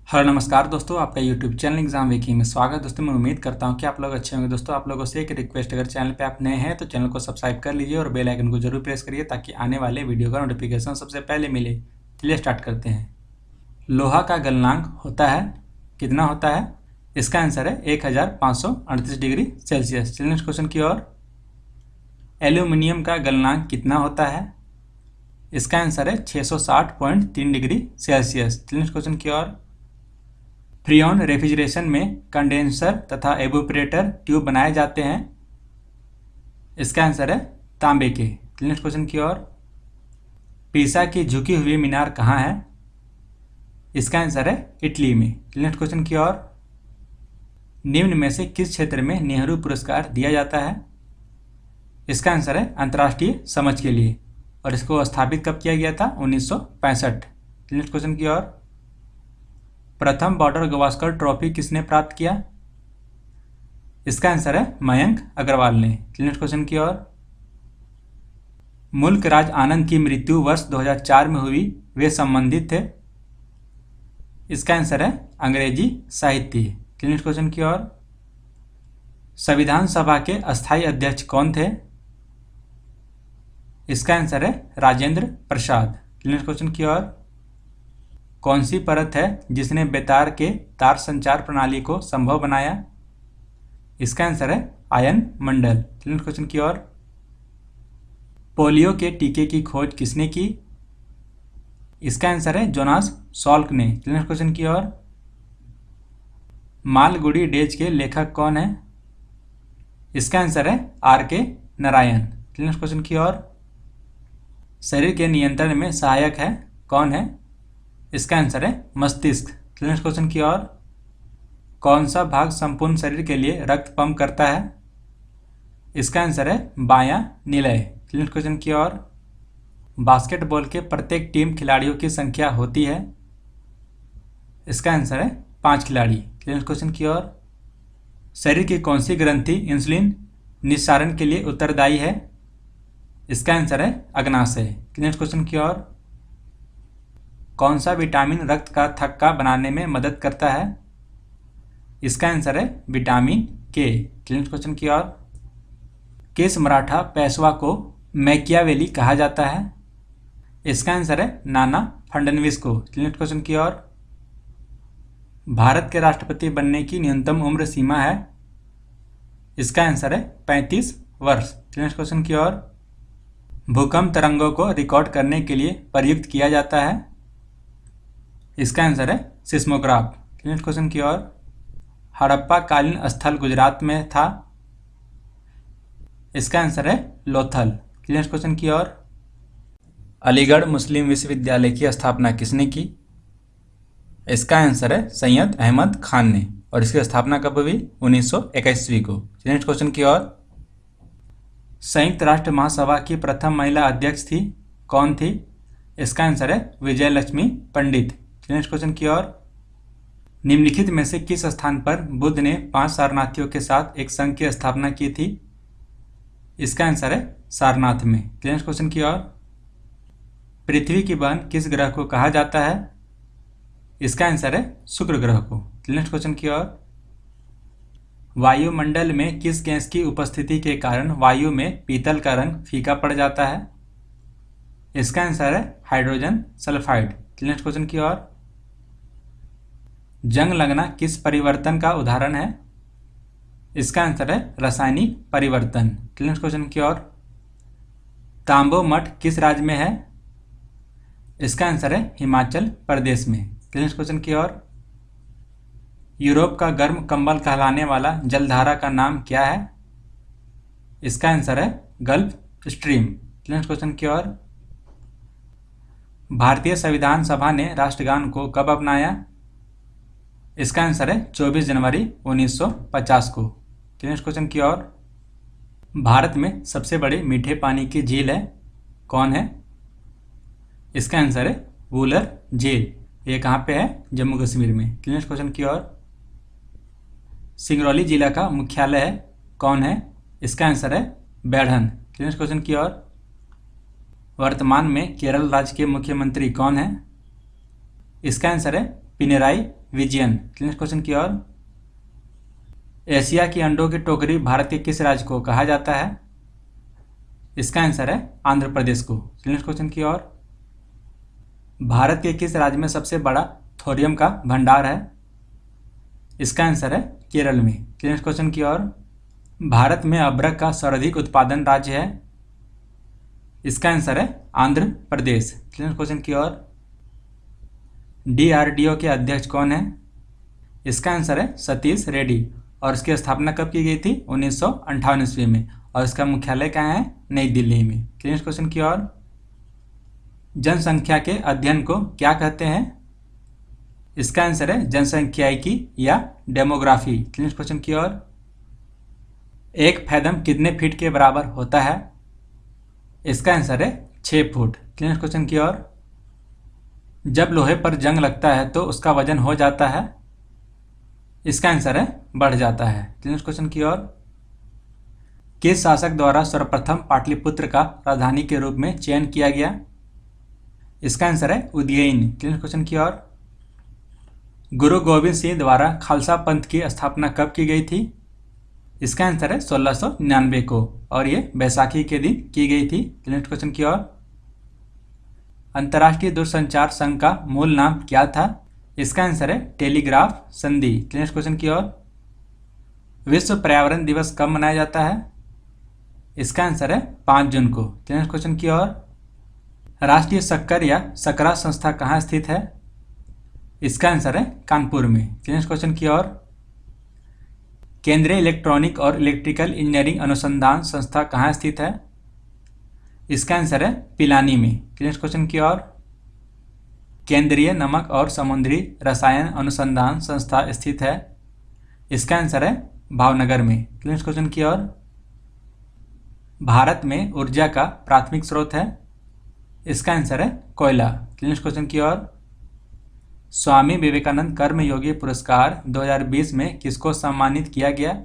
Hello नमस्कार दोस्तों, आपका यूट्यूब चैनल एग्जाम वेकी में स्वागत। दोस्तों मैं उम्मीद करता हूं कि आप लोग अच्छे होंगे। दोस्तों आप लोगों से एक रिक्वेस्ट, अगर चैनल पे आप नए हैं तो चैनल को सब्सक्राइब कर लीजिए और बेल आइकन को जरूर प्रेस करिए ताकि आने वाले वीडियो का नोटिफिकेशन सबसे पहले मिले। चलिए स्टार्ट करते हैं। लोहा का गलनांक होता है, कितना होता है? इसका आंसर है 1538 डिग्री सेल्सियस। चलिए नेक्स्ट क्वेश्चन की ओर। एल्यूमिनियम का गलनांक कितना होता है? इसका आंसर है 660.3 डिग्री सेल्सियस। चलिए नेक्स्ट क्वेश्चन की ओर। फ्रीऑन रेफ्रिजरेशन में कंडेंसर तथा एवोपरेटर ट्यूब बनाए जाते हैं। इसका आंसर है तांबे के। नेक्स्ट क्वेश्चन की ओर। पीसा की झुकी हुई मीनार कहाँ है? इसका आंसर है इटली में। नेक्स्ट क्वेश्चन की ओर। निम्न में से किस क्षेत्र में नेहरू पुरस्कार दिया जाता है? इसका आंसर है अंतर्राष्ट्रीय समझ के लिए, और इसको स्थापित कब किया गया था? 1965। नेक्स्ट क्वेश्चन की ओर। प्रथम बॉर्डर गावस्कर ट्रॉफी किसने प्राप्त किया? इसका आंसर है मयंक अग्रवाल ने। नेक्स्ट क्वेश्चन की ओर। मुल्क राज आनंद की मृत्यु वर्ष 2004 में हुई, वे संबंधित थे। इसका आंसर है अंग्रेजी साहित्य। नेक्स्ट क्वेश्चन की ओर। संविधान सभा के अस्थायी अध्यक्ष कौन थे? इसका आंसर है राजेंद्र प्रसाद। नेक्स्ट क्वेश्चन की ओर। कौन सी परत है जिसने बेतार के तार संचार प्रणाली को संभव बनाया? इसका आंसर है आयन मंडल। नेक्स्ट क्वेश्चन की ओर। पोलियो के टीके की खोज किसने की? इसका आंसर है जोनास सॉल्क ने। नेक्स्ट क्वेश्चन की ओर। मालगुडी डेज के लेखक कौन है? इसका आंसर है R.K. नारायण। नेक्स्ट क्वेश्चन की ओर। शरीर के नियंत्रण में सहायक है कौन है? इसका आंसर है मस्तिष्क। नेक्स्ट क्वेश्चन की ओर। कौन सा भाग संपूर्ण शरीर के लिए रक्त पंप करता है? इसका आंसर है बायां निलय। नेक्स्ट क्वेश्चन की ओर। बास्केटबॉल के प्रत्येक टीम खिलाड़ियों की संख्या होती है? इसका आंसर है 5 खिलाड़ी। नेक्स्ट क्वेश्चन की ओर। शरीर की कौन सी ग्रंथि इंसुलिन निस्सारण के लिए उत्तरदायी है? इसका आंसर है अग्नाशय। नेक्स्ट क्वेश्चन की ओर। कौन सा विटामिन रक्त का थक्का बनाने में मदद करता है? इसका आंसर है विटामिन के। नेक्स्ट क्वेश्चन की ओर। किस मराठा पेशवा को मैकियावेली कहा जाता है? इसका आंसर है नाना फडणवीस को। नेक्स्ट क्वेश्चन की ओर। भारत के राष्ट्रपति बनने की न्यूनतम उम्र सीमा है? इसका आंसर है 35 वर्ष। नेक्स्ट क्वेश्चन की ओर। भूकंप तरंगों को रिकॉर्ड करने के लिए प्रयुक्त किया जाता है? इसका आंसर है सिस्मोग्राफ। नेक्स्ट क्वेश्चन की ओर। हड़प्पा कालीन स्थल गुजरात में था? इसका आंसर है लोथल। नेक्स्ट क्वेश्चन की ओर। अलीगढ़ मुस्लिम विश्वविद्यालय की स्थापना किसने की? इसका आंसर है सैयद अहमद खान ने, और इसकी स्थापना कब हुई? 1921 को। नेक्स्ट क्वेश्चन की ओर। संयुक्त राष्ट्र महासभा की प्रथम महिला अध्यक्ष थी, कौन थी? इसका आंसर है विजय लक्ष्मी पंडित। नेक्स्ट क्वेश्चन की ओर। निम्नलिखित में से किस स्थान पर बुद्ध ने 5 सारनाथियों के साथ एक संघ की स्थापना की थी? इसका आंसर है सारनाथ में। नेक्स्ट क्वेश्चन की ओर। पृथ्वी की बहन किस ग्रह को कहा जाता है? इसका आंसर है शुक्र ग्रह को। नेक्स्ट क्वेश्चन की ओर। वायुमंडल में किस गैस की उपस्थिति के कारण वायु में पीतल का रंग फीका पड़ जाता है? इसका आंसर है हाइड्रोजन सल्फाइड। नेक्स्ट क्वेश्चन की ओर। जंग लगना किस परिवर्तन का उदाहरण है? इसका आंसर है रासायनिक परिवर्तन। नेक्स्ट क्वेश्चन की ओर। तांबो मठ किस राज्य में है? इसका आंसर है हिमाचल प्रदेश में। नेक्स्ट क्वेश्चन की ओर। यूरोप का गर्म कंबल कहलाने वाला जलधारा का नाम क्या है? इसका आंसर है गल्फ स्ट्रीम। नेक्स्ट क्वेश्चन की ओर। भारतीय संविधान सभा ने राष्ट्रगान को कब अपनाया? इसका आंसर है 24 जनवरी 1950 को। नेक्स्ट क्वेश्चन की ओर। भारत में सबसे बड़ी मीठे पानी की झील है, कौन है? इसका आंसर है वुलर झील। ये कहाँ पे है? जम्मू कश्मीर में। नेक्स्ट क्वेश्चन की ओर। सिंगरौली जिला का मुख्यालय है, कौन है? इसका आंसर है बैढ़न। नेक्स्ट क्वेश्चन की ओर। वर्तमान में केरल राज्य के मुख्यमंत्री कौन है? इसका आंसर है पिनराई विजयन। नेक्स्ट क्वेश्चन की ओर, एशिया की अंडों की टोकरी भारत के किस राज्य को कहा जाता है? इसका आंसर है आंध्र प्रदेश को। नेक्स्ट क्वेश्चन की ओर, भारत के किस राज्य में सबसे बड़ा थोरियम का भंडार है? इसका आंसर है केरल में। नेक्स्ट क्वेश्चन की ओर, भारत में अबरक का सर्वाधिक उत्पादन राज्य है? इसका आंसर है आंध्र प्रदेश। नेक्स्ट क्वेश्चन की ओर, DRDO के अध्यक्ष कौन है? इसका आंसर है सतीश रेड्डी। और इसकी स्थापना कब की गई थी? 1958 ईस्वी में। और इसका मुख्यालय कहाँ है? नई दिल्ली में। नेक्स्ट क्वेश्चन की ओर, जनसंख्या के अध्ययन को क्या कहते हैं? इसका आंसर है जनसंख्यायिकी या डेमोग्राफी। नेक्स्ट क्वेश्चन की ओर, एक फैदम कितने फीट के बराबर होता है? इसका आंसर है 6 फुट। नेक्स्ट क्वेश्चन की ओर, जब लोहे पर जंग लगता है तो उसका वजन हो जाता है? इसका आंसर है बढ़ जाता है। नेक्स्ट क्वेश्चन की ओर, किस शासक द्वारा सर्वप्रथम पाटलिपुत्र का राजधानी के रूप में चयन किया गया? इसका आंसर है उदयन। नेक्स्ट क्वेश्चन की ओर, गुरु गोविंद सिंह द्वारा खालसा पंथ की स्थापना कब की गई थी? इसका आंसर है 1699 को, और ये बैसाखी के दिन की गई थी। नेक्स्ट क्वेश्चन की ओर, अंतर्राष्ट्रीय दूरसंचार संघ का मूल नाम क्या था? इसका आंसर है टेलीग्राफ संधि। नेक्स्ट क्वेश्चन की ओर, विश्व पर्यावरण दिवस कब मनाया जाता है? इसका आंसर है 5 जून को। नेक्स्ट क्वेश्चन की ओर, राष्ट्रीय शक्कर या शकरा संस्था कहाँ स्थित है? इसका आंसर है कानपुर में। नेक्स्ट क्वेश्चन की ओर, केंद्रीय इलेक्ट्रॉनिक और इलेक्ट्रिकल इंजीनियरिंग अनुसंधान संस्था कहाँ स्थित है? इसका आंसर है पिलानी में। नेक्स्ट क्वेश्चन की ओर, केंद्रीय नमक और समुद्री रसायन अनुसंधान संस्था स्थित है? इसका आंसर है भावनगर में। नेक्स्ट क्वेश्चन की ओर, भारत में ऊर्जा का प्राथमिक स्रोत है? इसका आंसर है कोयला। नेक्स्ट क्वेश्चन की ओर, स्वामी विवेकानंद कर्मयोगी पुरस्कार 2020 में किसको सम्मानित किया गया?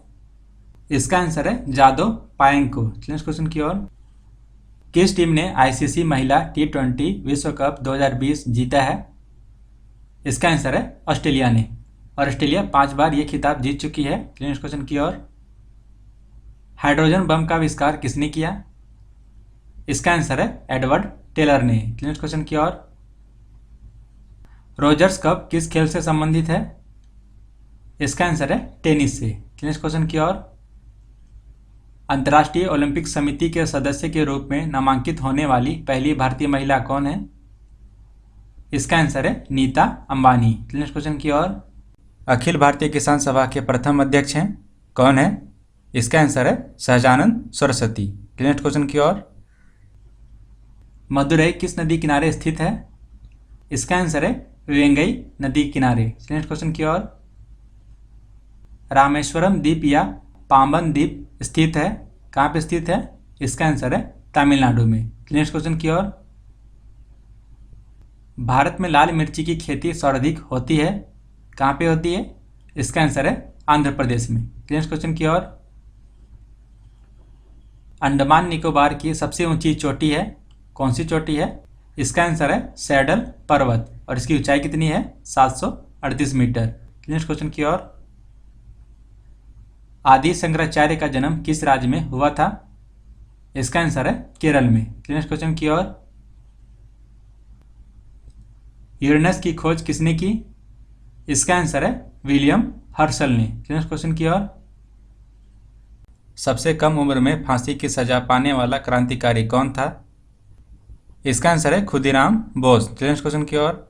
इसका आंसर है जादव पायेंग को। नेक्स्ट क्वेश्चन की ओर, किस टीम ने ICC महिला T20 विश्व कप 2020 जीता है? इसका आंसर है ऑस्ट्रेलिया ने, और ऑस्ट्रेलिया 5 बार ये खिताब जीत चुकी है। नेक्स्ट क्वेश्चन की ओर, हाइड्रोजन बम का आविष्कार किसने किया? इसका आंसर है एडवर्ड टेलर ने। नेक्स्ट क्वेश्चन की ओर, रोजर्स कप किस खेल से संबंधित है? इसका आंसर है टेनिस से। नेक्स्ट क्वेश्चन की ओर, अंतर्राष्ट्रीय ओलंपिक समिति के सदस्य के रूप में नामांकित होने वाली पहली भारतीय महिला कौन है? इसका आंसर है नीता अंबानी। नेक्स्ट क्वेश्चन की ओर, अखिल भारतीय किसान सभा के प्रथम अध्यक्ष हैं कौन है? इसका आंसर है सहजानंद सरस्वती। नेक्स्ट क्वेश्चन की ओर, मदुरई किस नदी किनारे स्थित है? इसका आंसर है वेंगई नदी किनारे। नेक्स्ट क्वेश्चन की ओर, रामेश्वरम द्वीप या पाम्बन द्वीप स्थित है? कहाँ पे स्थित है? इसका आंसर है तमिलनाडु में। नेक्स्ट क्वेश्चन की ओर, भारत में लाल मिर्ची की खेती सर्वाधिक होती है? कहाँ पे होती है? इसका आंसर है आंध्र प्रदेश में। नेक्स्ट क्वेश्चन की ओर, अंडमान निकोबार की सबसे ऊंची चोटी है? कौन सी चोटी है? इसका आंसर है सैडल पर्वत, और इसकी ऊंचाई कितनी है? 738 मीटर। नेक्स्ट क्वेश्चन की ओर, आदि शंकराचार्य का जन्म किस राज्य में हुआ था? इसका आंसर है केरल में। नेक्स्ट क्वेश्चन की ओर, यूरेनस की खोज किसने की? इसका आंसर है विलियम हर्शल ने। नेक्स्ट क्वेश्चन की ओर, सबसे कम उम्र में फांसी की सजा पाने वाला क्रांतिकारी कौन था? इसका आंसर है खुदीराम बोस। नेक्स्ट क्वेश्चन की ओर,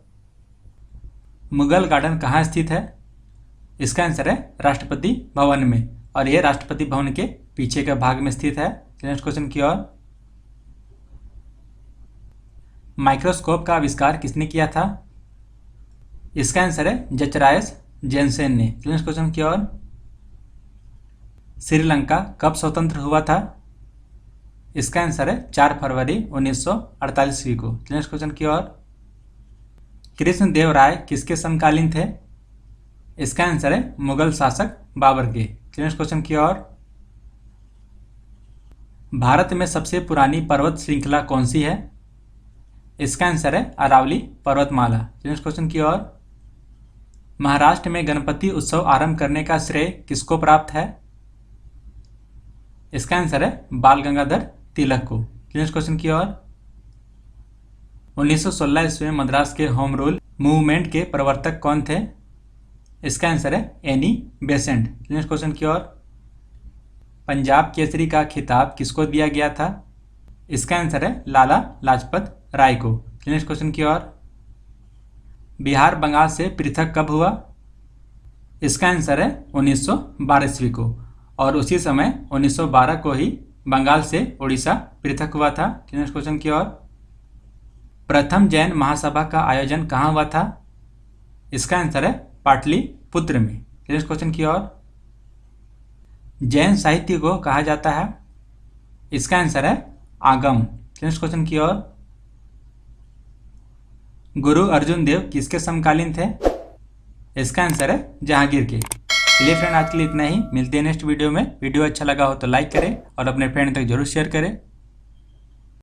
मुगल गार्डन कहाँ स्थित है? इसका आंसर है राष्ट्रपति भवन में, और यह राष्ट्रपति भवन के पीछे के भाग में स्थित है। नेक्स्ट क्वेश्चन की ओर, माइक्रोस्कोप का आविष्कार किसने किया था? इसका आंसर है जचरायस जेनसेन ने। नेक्स्ट क्वेश्चन की ओर, श्रीलंका कब स्वतंत्र हुआ था? इसका आंसर है 4 फरवरी 1948 को। नेक्स्ट क्वेश्चन की ओर, कृष्णदेव राय किसके समकालीन थे? इसका आंसर है मुगल शासक बाबर के। नेक्स्ट क्वेश्चन की ओर, भारत में सबसे पुरानी पर्वत श्रृंखला कौन सी है? इसका आंसर है अरावली पर्वतमाला। नेक्स्ट क्वेश्चन की ओर, महाराष्ट्र में गणपति उत्सव आरंभ करने का श्रेय किसको प्राप्त है? इसका आंसर है बाल गंगाधर तिलक को। नेक्स्ट क्वेश्चन की ओर। 1916 ईस्वी में मद्रास के होम रूल मूवमेंट के प्रवर्तक कौन थे? इसका आंसर है एनी बेसेंट। नेक्स्ट क्वेश्चन की ओर। पंजाब केसरी का खिताब किसको दिया गया था? इसका आंसर है लाला लाजपत राय को। नेक्स्ट क्वेश्चन की ओर। बिहार बंगाल से पृथक कब हुआ? इसका आंसर है 1912 ईस्वी को, और उसी समय 1912 को ही बंगाल से उड़ीसा पृथक हुआ था। नेक्स्ट क्वेश्चन की ओर। प्रथम जैन महासभा का आयोजन कहाँ हुआ था? इसका आंसर है पाटलिपुत्र में। नेक्स्ट क्वेश्चन की ओर। जैन साहित्य को कहा जाता है? इसका आंसर है आगम। नेक्स्ट क्वेश्चन की ओर। गुरु अर्जुन देव किसके समकालीन थे? इसका आंसर है जहांगीर के। चलिए फ्रेंड, आज के लिए इतना ही। मिलते हैं नेक्स्ट वीडियो में। वीडियो अच्छा लगा हो तो लाइक करें और अपने फ्रेंड तक जरूर शेयर करें।